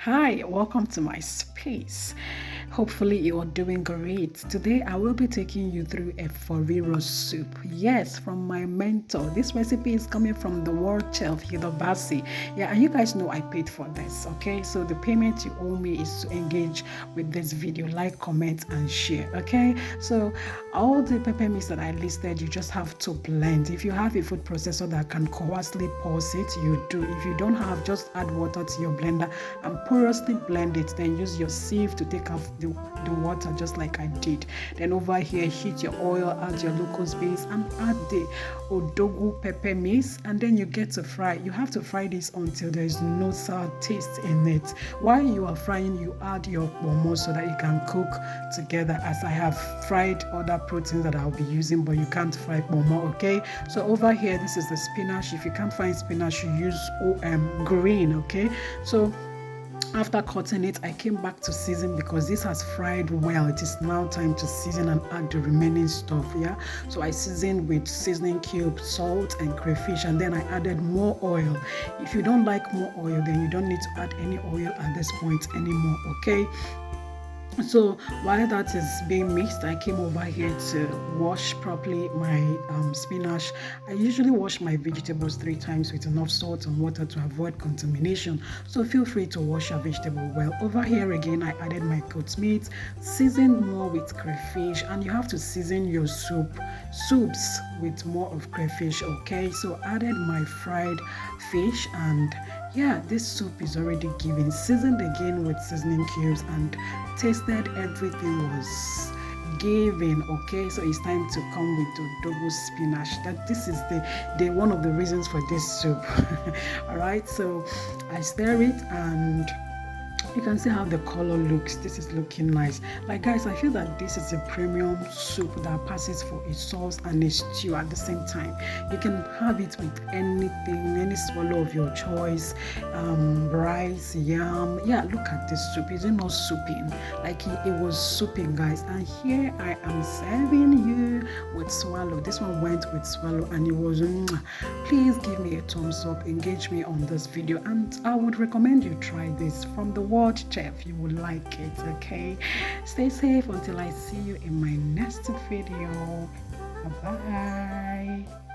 Hi, welcome to my space. Hopefully you are doing great. Today I will be taking you through a EFO RIRO soup. Yes, from my mentor. This recipe is coming from the world chef, HILDA BACCI. Yeah, and you guys know I paid for this, okay? So the payment you owe me is to engage with this video, like, comment, and share, okay? So all the pepper mix that I listed, you just have to blend. If you have a food processor that can coarsely pulse it, you do. If you don't have, just add water to your blender and porously blend it. Then use your sieve to take off the water, just like I did. Then over here, heat your oil, add your locust beans, and add the odogu pepper mix, and then you get to fry. You have to fry this until there is no sour taste in it. While you are frying, you add your pomo so that you can cook together, as I have fried other proteins that I'll be using, but you can't fry pomo, okay? So over here, this is the spinach. If you can't find spinach, you use green, okay? So after cutting it, I came back to season because this has fried well. It is now time to season and add the remaining stuff. Yeah, so I seasoned with seasoning cube, salt, and crayfish, and then I added more oil. If you don't like more oil, then you don't need to add any oil at this point anymore, okay? So while that is being mixed, I came over here to wash properly my spinach. I usually wash my vegetables 3 times with enough salt and water to avoid contamination. So feel free to wash your vegetable well. Over here again, I added my goat meat, seasoned more with crayfish, and you have to season your soups with more of crayfish, okay? So added my fried fish, and yeah, this soup is already given. Seasoned again with seasoning cubes and tasted everything was given, okay? So it's time to come with the odogu spinach. That this is the one of the reasons for this soup. All right, so I stir it and you can see how the color looks. This is looking nice. Like, guys, I feel that this is a premium soup that passes for a sauce and a stew at the same time. You can have it with anything, any swallow of your choice, rice, yam. Yeah, look at this soup. Is it not souping? Like, it was souping, guys. And here I am serving you with swallow. This one went with swallow and it was please give me a thumbs up, engage me on this video, and I would recommend you try this from the world chef. You will like it, okay? Stay safe until I see you in my next video. Bye bye.